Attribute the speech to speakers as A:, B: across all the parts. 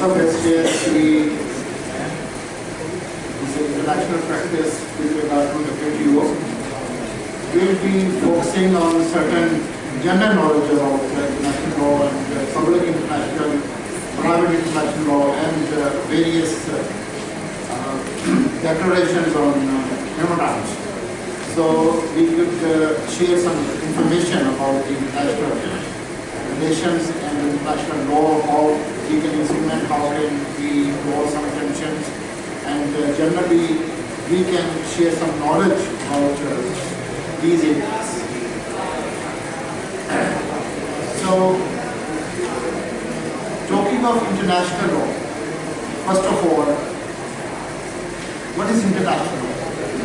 A: of SJSP is an international practice with regard to WTO. We'll be focusing on certain general knowledge about international law and public international, private international law and various declarations on human rights. So we could share some information about the international relations and international law, how we can instrument, how can we draw some tensions, and generally we can share some knowledge about these areas. So, talking of international law, first of all, what is international law?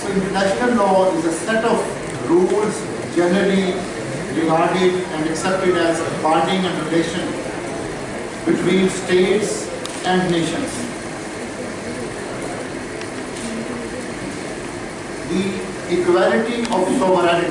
A: So international law is a set of rules generally regarded and accepted as binding and relation between states and nations. The equality of sovereignty.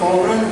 A: sovereign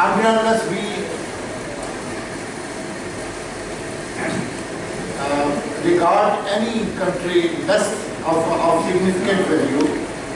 A: Unless we regard any country less of significant value,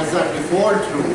A: as a default rule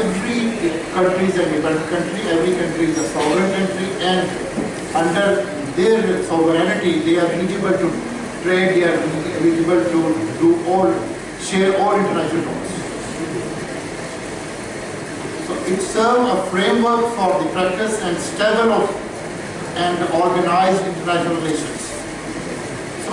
A: every country is a independent country, every country is a sovereign country, and under their sovereignty they are eligible to trade, they are eligible to share all international laws. So it serves a framework for the practice and stable of and organized international relations. So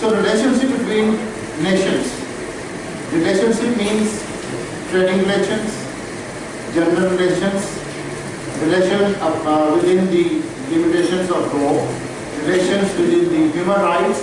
A: so relationship between nations. Relationship means trading relations, general relations, relation within the limitations of law, relations within the human rights,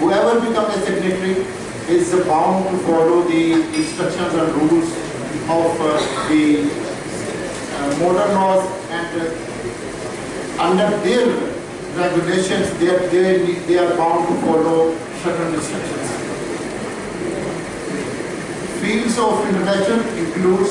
A: Whoever becomes a signatory is bound to follow the instructions and rules of the modern laws, and under their regulations they are bound to follow certain instructions. Fields of intervention includes,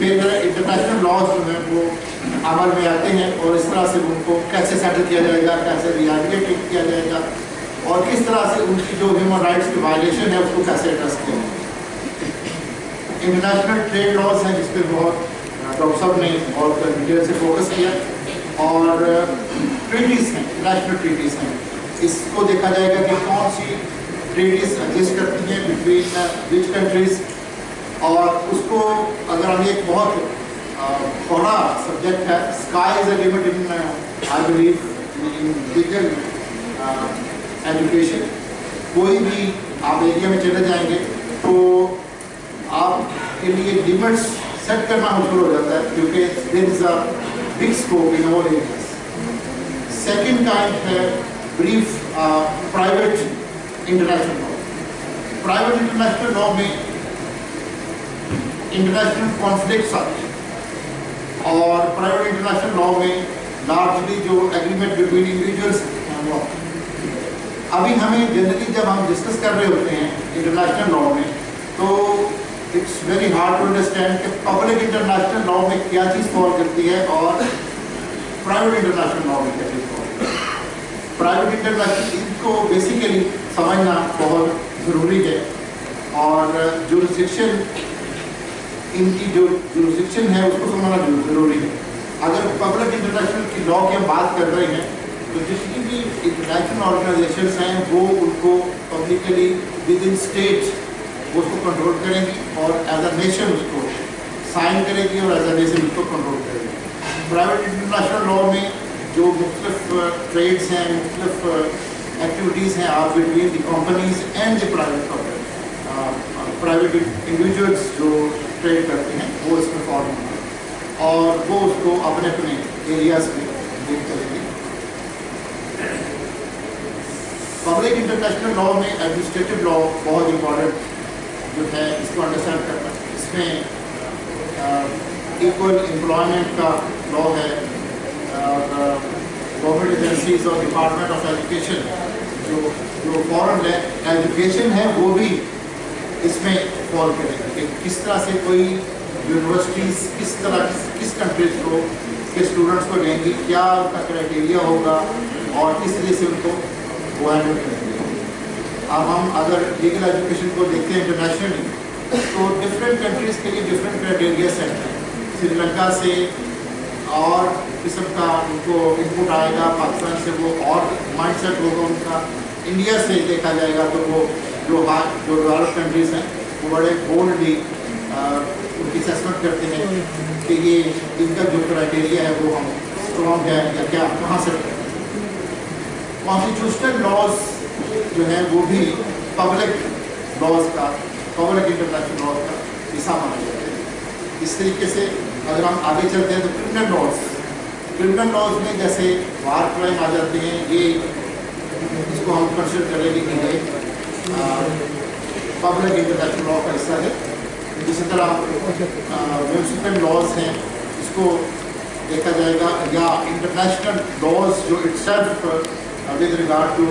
A: پھر international laws جو ہیں وہ عمل میں آتے ہیں اور اس طرح سے ان کو کیسے سیٹل کیا جائے گا, کیسے ریہیبلیٹ کیا جائے گا اور کس طرح سے ان کی جو ہیومن رائٹس کی وائلیشن ہے اس کو کیسے ایڈریس کیا جائے گا. انٹرنیشنل ٹریڈ لاز ہیں جس پہ بہت ڈاکٹر صاحب نے بہت ڈیٹیل سے فوکس کیا, اور ٹریٹیز ہیں, انٹرنیشنل ٹریٹیز ہیں, اس کو دیکھا جائے گا کہ کون سی ٹریٹیز ایگزسٹ کرتی ہیں بٹوین وچ کنٹریز, اور اس کو اگر ہم ایک بہت بڑا سبجیکٹ ہے, sky is a limit in I believe in legal education. کوئی بھی آپ ایریا میں چلے جائیں گے تو آپ کے لیے لمٹس سیٹ کرنا مشکل ہو جاتا ہے کیونکہ there is a big scope in all areas. Second kind ہے brief private international law. Private international law میں انٹرنیشنل کانفلکٹس آتے ہیں, اور پرائیویٹ انٹرنیشنل لا میں لارجلی جو ایگریمنٹ بٹوین انڈیویجولس ہیں وہ. ابھی ہمیں جنرلی جب ہم ڈسکس کر رہے ہوتے ہیں انٹرنیشنل لا میں تو it's very hard to understand کہ پبلک انٹرنیشنل لا میں کیا چیز فال کرتی ہے اور پرائیویٹ انٹرنیشنل لا میں کیا چیز فال کرتی ہے. پرائیویٹ انٹرنیشنل ان کو بیسیکلی سمجھنا بہت ضروری ہے, اور جورسڈکشن ان کی جو جورسڈکشن ہے اس کو سمجھنا ضروری ہے. اگر پبلک انٹرنیشنل کی لا کی ہم بات کر رہے ہیں تو جتنی بھی انٹرنیشنل آرگنائزیشنس ہیں وہ ان کو پبلکلی ود ان اسٹیٹ وہ اس کو کنٹرول کریں گی اور ایز اے نیشن اس کو سائن کرے گی اور ایز اے نیشن اس کو کنٹرول کرے گی. پرائیویٹ انٹرنیشنل لا میں جو مختلف ٹریڈس ہیں, مختلف ایکٹیویٹیز ہیں آپ between the companies and the private individuals جو ٹریڈ کرتے ہیں وہ اس میں فالو ہوں گے اور وہ اس کو اپنے اپنے ایریاز میں ڈیل کریں گے. پبلک انٹرنیشنل لا میں ایڈمنسٹریٹو لا بہت امپورٹنٹ جو ہے اس کو انڈرسٹینڈ کرنا. اس میں ایکول امپلائمنٹ کا لا ہے, گورنمنٹ ایجنسیز اور ڈپارٹمنٹ آف ایجوکیشن جو فارن ایجوکیشن ہے وہ بھی اس میں فال کرے گی کہ کس طرح سے کوئی یونیورسٹیز کس طرح کس کنٹریز کو کے اسٹوڈنٹس کو لیں گی, کیا ان کا کرائٹیریا ہوگا اور کس طرح سے ان کو وہ ہینڈل کریں گے. اب ہم اگر لیگل ایجوکیشن کو دیکھتے ہیں انٹرنیشنلی تو ڈفرینٹ کنٹریز کے لیے ڈفرینٹ کرائٹیریا سیٹ ہیں. سری لنکا سے اور قسم کا ان کو انپٹ آئے گا, پاکستان سے وہ اور مائنڈ سیٹ ہوگا ان کا, انڈیا سے دیکھا جائے گا تو وہ جو ڈیولپ کنٹریز ہیں وہ بڑے بولڈلی ان کی اسیسمنٹ کرتے ہیں کہ یہ ان کا جو کرائٹیریا ہے وہ ہم اسٹرانگ ہے یا کیا کہاں سے. کانسٹیٹیوشنل لاز جو ہیں وہ بھی پبلک لاز کا, پبلک انٹرنیشنل لاز کا حصہ مانا جاتا ہے. اس طریقے سے اگر ہم آگے چلتے ہیں تو کرمنل لاز میں جیسے وار کرائم آ جاتے ہیں, یہ اس کو ہم کنسیڈر کریں گے کہ یہ پبلک انٹرنیشنل لا کا حصہ ہے. اسی طرح میونسپل لاز ہیں اس کو دیکھا جائے گا, یا انٹرنیشنل لاز جو itself with regard to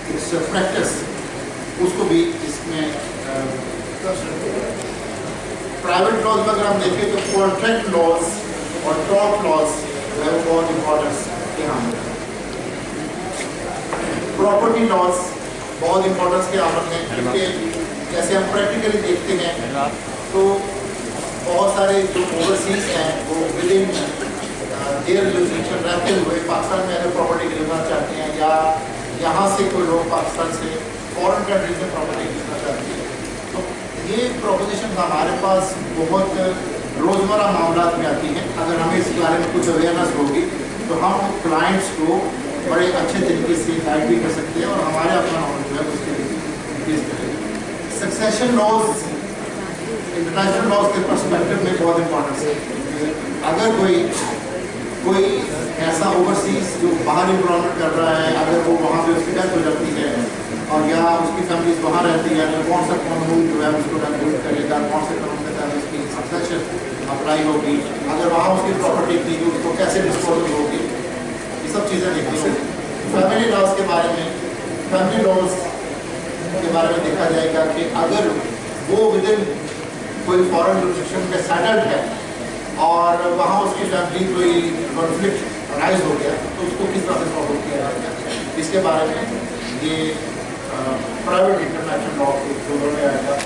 A: its practice اس کو بھی اس میں. پرائیویٹ لاز میں اگر ہم دیکھیں تو کانٹریکٹ لاز اور ٹاٹ لاز جو ہے وہ بہت امپورٹنس یہاں ہے. پراپرٹی لاز بہت امپورٹنس کے عمل ہیں کیونکہ جیسے ہم پریکٹیکلی دیکھتے ہیں تو بہت سارے جو اوورسیز ہیں وہ ود ان دیئر جورسڈکشن رہتے ہوئے پاکستان میں اگر پراپرٹی خریدنا چاہتے ہیں یا یہاں سے کوئی لوگ پاکستان سے فورن کنٹریز میں پراپرٹی خریدنا چاہتے ہیں تو یہ پروپوزیشن ہمارے پاس بہت روزمرہ معاملات میں آتی ہیں. اگر ہمیں اس بارے میں کچھ اویئرنیس ہوگی تو ہم کلائنٹس کو بڑے اچھے طریقے سے گائڈ بھی کر سکتے ہیں اور ہمارے اپنا نالج جو ہے اس کے لیے انکریز کرے گا. سکسیشن لاز انٹرنیشنل لاز کے پرسپیکٹو میں بہت امپورٹنس ہے. اگر کوئی ایسا اوورسیز جو باہر امپلائمنٹ کر رہا ہے, اگر وہ وہاں پہ اس کی ڈیتھ ہو جاتی ہے اور یا اس کی فیملیز وہاں رہتی ہے تو کون سا قانون جو ہے اس کو ریگولیٹ کرے گا, کون سے قانون کے تحت اس کی سکسیشن اپلائی ہوگی, اگر وہاں اس کی پراپرٹی تھی تو اس کو کیسے ڈسپوزل ہوگی, یہ سب چیزیں دیکھنی ہوگی. فیملی لاز کے بارے میں, فیملی لاز کے بارے میں دیکھا جائے گا کہ اگر وہ ود ان کوئی فورن جورسڈکشن میں سیٹلڈ ہے اور وہاں اس کی فیملی کوئی کنفلکٹ رائز ہو گیا تو اس کو کس طرح سے سالو کیا جائے گا، اس کے بارے میں یہ پرائیویٹ انٹرنیشنل لا کے جو میں آئے گا